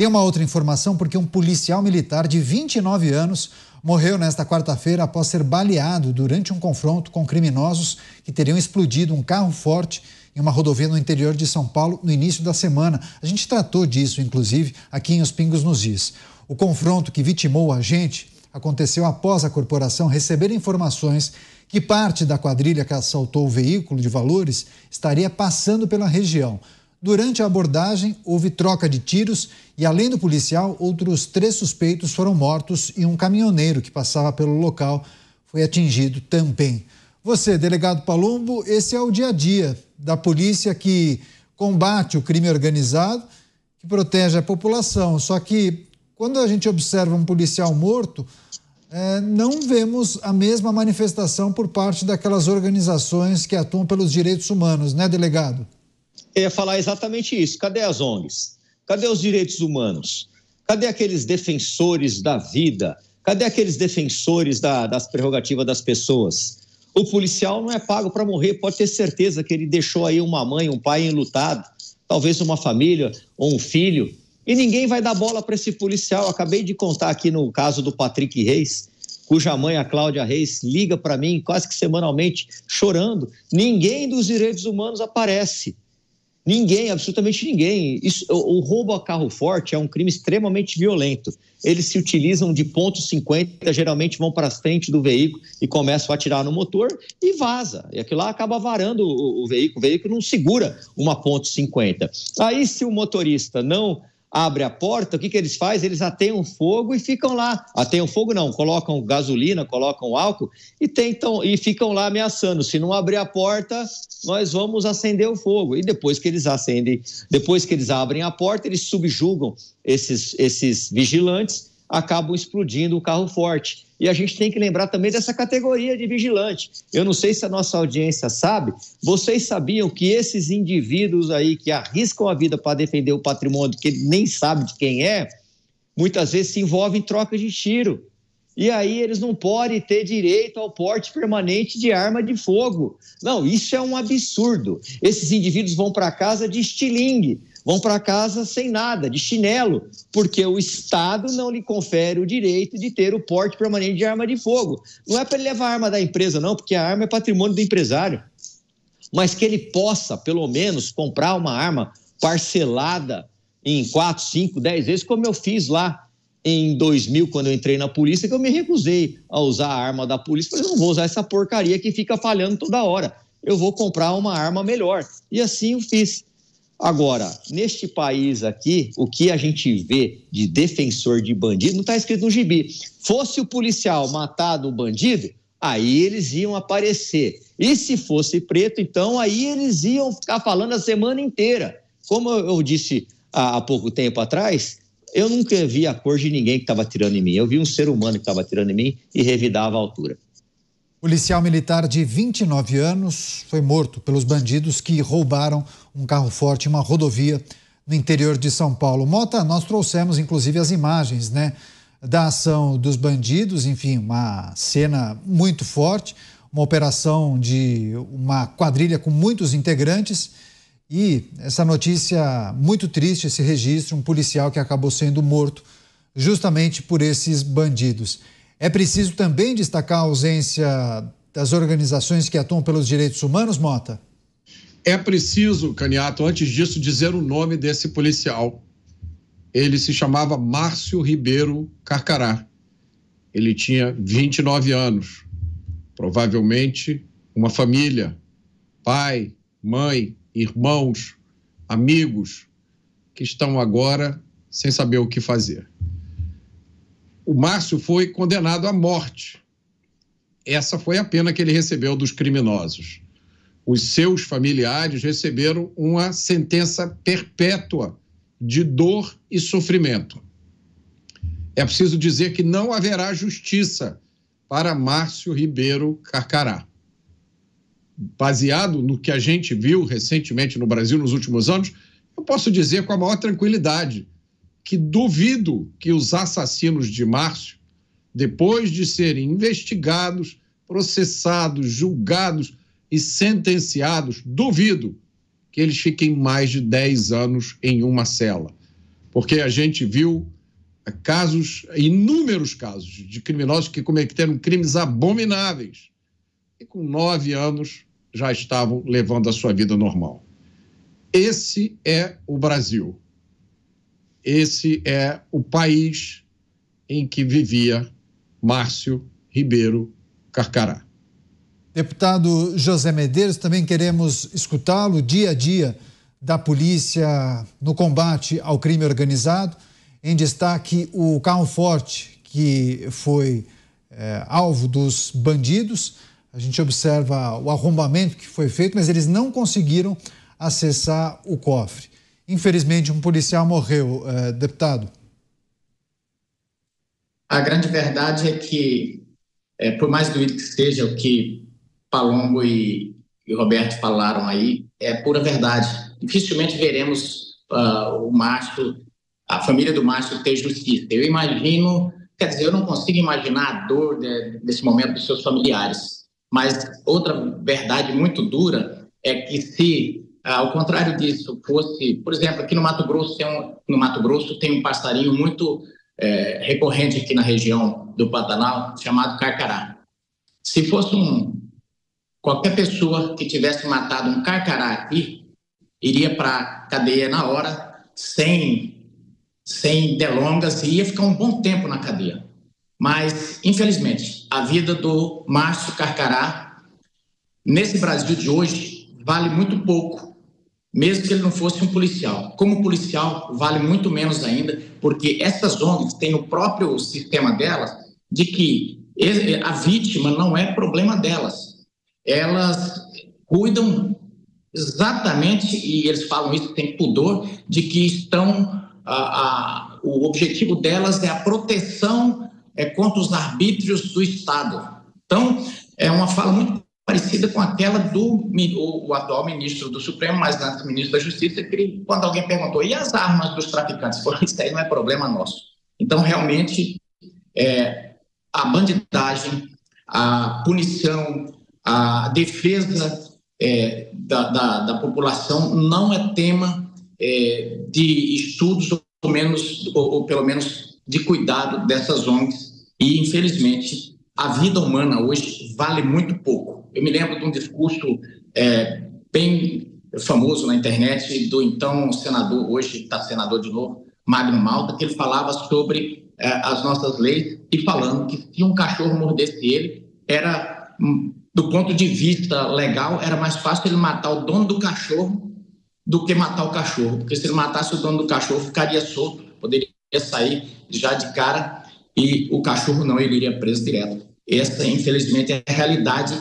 Tem uma outra informação porque um policial militar de 29 anos morreu nesta quarta-feira após ser baleado durante um confronto com criminosos que teriam explodido um carro forte em uma rodovia no interior de São Paulo no início da semana. A gente tratou disso, inclusive, aqui em Os Pingos nos Is. O confronto que vitimou o agente aconteceu após a corporação receber informações que parte da quadrilha que assaltou o veículo de valores estaria passando pela região. Durante a abordagem, houve troca de tiros e, além do policial, outros 3 suspeitos foram mortos e um caminhoneiro que passava pelo local foi atingido também. Você, delegado Palumbo, esse é o dia a dia da polícia que combate o crime organizado, que protege a população. Só que, quando a gente observa um policial morto, não vemos a mesma manifestação por parte daquelas organizações que atuam pelos direitos humanos, né, delegado? Eu ia falar exatamente isso. Cadê as ONGs? Cadê os direitos humanos? Cadê aqueles defensores da vida? Cadê aqueles defensores das prerrogativas das pessoas? O policial não é pago para morrer, pode ter certeza que ele deixou aí uma mãe, um pai enlutado, talvez uma família ou um filho, e ninguém vai dar bola para esse policial. Acabei de contar aqui no caso do Patrick Reis, cuja mãe, a Cláudia Reis, liga para mim quase que semanalmente, chorando. Ninguém dos direitos humanos aparece. Ninguém, absolutamente ninguém. O roubo a carro forte é um crime extremamente violento. Eles se utilizam de ponto .50, geralmente vão para a frente do veículo e começam a atirar no motor e vaza. E aquilo lá acaba varando o veículo não segura uma ponto .50. Aí, se o motorista não abre a porta, o que eles fazem? Eles ateiam fogo e ficam lá. Ateiam fogo não, colocam gasolina, colocam álcool e ficam lá ameaçando. Se não abrir a porta, nós vamos acender o fogo. E depois que eles abrem a porta, eles subjugam esses vigilantes, acabam explodindo o carro forte. E a gente tem que lembrar também dessa categoria de vigilante. Eu não sei se a nossa audiência sabe, vocês sabiam que esses indivíduos aí que arriscam a vida para defender o patrimônio que ele nem sabe de quem é, muitas vezes se envolvem em troca de tiro. E aí eles não podem ter direito ao porte permanente de arma de fogo. Não, isso é um absurdo. Esses indivíduos vão para casa de estilingue, vão para casa sem nada, de chinelo, porque o Estado não lhe confere o direito de ter o porte permanente de arma de fogo. Não é para ele levar a arma da empresa, não, porque a arma é patrimônio do empresário. Mas que ele possa, pelo menos, comprar uma arma parcelada em 4, 5, 10 vezes, como eu fiz lá em 2000, quando eu entrei na polícia, que eu me recusei a usar a arma da polícia, porque eu não vou usar essa porcaria que fica falhando toda hora. Eu vou comprar uma arma melhor. E assim eu fiz. Agora, neste país aqui, o que a gente vê de defensor de bandido não está escrito no gibi. Fosse o policial matado o bandido, aí eles iam aparecer. E se fosse preto, então aí eles iam ficar falando a semana inteira. Como eu disse há pouco tempo atrás, eu nunca vi a cor de ninguém que estava atirando em mim. Eu vi um ser humano que estava atirando em mim e revidava a altura. Policial militar de 29 anos foi morto pelos bandidos que roubaram um carro forte em uma rodovia no interior de São Paulo. Mota, nós trouxemos inclusive as imagens, né, da ação dos bandidos, enfim, uma cena muito forte, uma operação de uma quadrilha com muitos integrantes e essa notícia muito triste, esse registro, um policial que acabou sendo morto justamente por esses bandidos. É preciso também destacar a ausência das organizações que atuam pelos direitos humanos, Mota? É preciso, Caniato, antes disso, dizer o nome desse policial. Ele se chamava Márcio Ribeiro Carcará. Ele tinha 29 anos. Provavelmente uma família, pai, mãe, irmãos, amigos, que estão agora sem saber o que fazer. O Márcio foi condenado à morte. Essa foi a pena que ele recebeu dos criminosos. Os seus familiares receberam uma sentença perpétua de dor e sofrimento. É preciso dizer que não haverá justiça para Márcio Ribeiro Carcará. Baseado no que a gente viu recentemente no Brasil nos últimos anos, eu posso dizer com a maior tranquilidade que duvido que os assassinos de Márcio, depois de serem investigados, processados, julgados e sentenciados, duvido que eles fiquem mais de 10 anos em uma cela. porque a gente viu inúmeros casos de criminosos que cometeram crimes abomináveis e com 9 anos já estavam levando a sua vida normal. Esse é o Brasil. Esse é o país em que vivia Márcio Ribeiro Carcará. Deputado José Medeiros, também queremos escutá-lo. Dia a dia da polícia no combate ao crime organizado. Em destaque, o carro forte que foi alvo dos bandidos. A gente observa o arrombamento que foi feito, mas eles não conseguiram acessar o cofre. Infelizmente, um policial morreu, deputado. A grande verdade é que, por mais doído que seja o que Palombo e Roberto falaram aí, é pura verdade. Dificilmente veremos o Márcio, a família do Márcio ter justiça. Eu imagino, quer dizer, eu não consigo imaginar a dor desse momento dos seus familiares. Mas outra verdade muito dura é que se, ao contrário disso, fosse, por exemplo, aqui no Mato Grosso tem um passarinho muito recorrente aqui na região do Pantanal, chamado carcará. Se fosse qualquer pessoa que tivesse matado um carcará aqui, iria para a cadeia na hora, sem delongas, e ia ficar um bom tempo na cadeia. Mas, infelizmente, a vida do Márcio Carcará, nesse Brasil de hoje, vale muito pouco, mesmo que ele não fosse um policial. Como policial, vale muito menos ainda, porque essas ONGs têm no próprio sistema delas de que a vítima não é problema delas. Elas cuidam exatamente, e eles falam isso, tem pudor, de que estão... o objetivo delas é a proteção contra os arbítrios do Estado. Então, é uma fala muito parecida com aquela do atual ministro do Supremo, mas antes ministro da Justiça, que quando alguém perguntou, e as armas dos traficantes? Falou, isso aí não é problema nosso. Então, realmente, a bandidagem, a punição, a defesa da população não é tema de estudos, ou pelo menos de cuidado dessas ONGs, e infelizmente a vida humana hoje vale muito pouco. Eu me lembro de um discurso bem famoso na internet do então senador, hoje está senador de novo, Magno Malta, que ele falava sobre as nossas leis e falando que se um cachorro mordesse ele, do ponto de vista legal, era mais fácil ele matar o dono do cachorro do que matar o cachorro, porque se ele matasse o dono do cachorro, ficaria solto, poderia sair já de cara, e o cachorro não, ele iria preso direto. Essa, infelizmente, é a realidade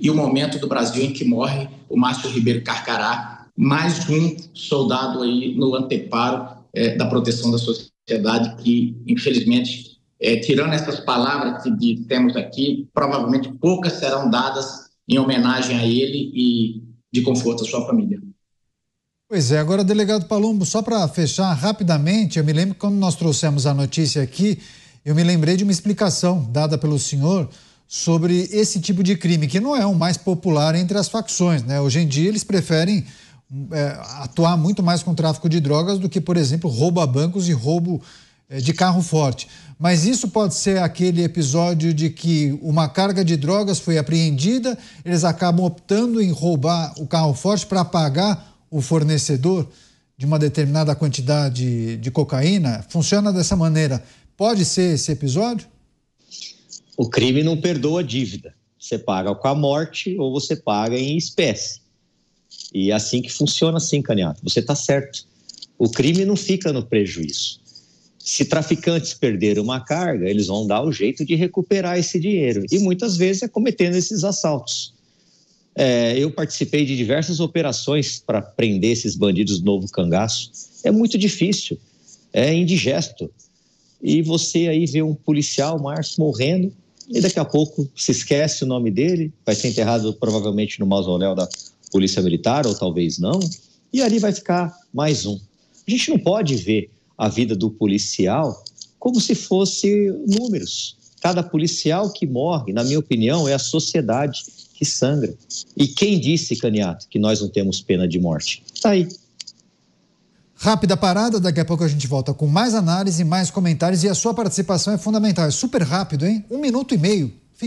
e o momento do Brasil em que morre o Márcio Ribeiro Carcará, mais um soldado aí no anteparo da proteção da sociedade, que, infelizmente, tirando essas palavras que temos aqui, provavelmente poucas serão dadas em homenagem a ele e de conforto à sua família. Pois é, agora, delegado Palombo, só para fechar rapidamente, eu me lembro que quando nós trouxemos a notícia aqui, eu me lembrei de uma explicação dada pelo senhor sobre esse tipo de crime, que não é o mais popular entre as facções, né? Hoje em dia eles preferem atuar muito mais com tráfico de drogas do que, por exemplo, roubo a bancos e roubo de carro forte. Mas isso pode ser aquele episódio de que uma carga de drogas foi apreendida, eles acabam optando em roubar o carro forte para pagar o fornecedor de uma determinada quantidade de cocaína? Funciona dessa maneira. Pode ser esse episódio? O crime não perdoa a dívida. Você paga com a morte ou você paga em espécie. E é assim que funciona, sim, Caniato. Você está certo. O crime não fica no prejuízo. Se traficantes perderam uma carga, eles vão dar o jeito de recuperar esse dinheiro. E muitas vezes é cometendo esses assaltos. Eu participei de diversas operações para prender esses bandidos do novo cangaço. É muito difícil, é indigesto. E você aí vê um policial, Márcio, morrendo, e daqui a pouco se esquece o nome dele, vai ser enterrado provavelmente no mausoléu da Polícia Militar, ou talvez não, e ali vai ficar mais um. A gente não pode ver a vida do policial como se fosse números. Cada policial que morre, na minha opinião, é a sociedade que sangra. E quem disse, Caniato, que nós não temos pena de morte? Está aí. Rápida parada, daqui a pouco a gente volta com mais análise, mais comentários e a sua participação é fundamental. É super rápido, hein? 1 minuto e meio.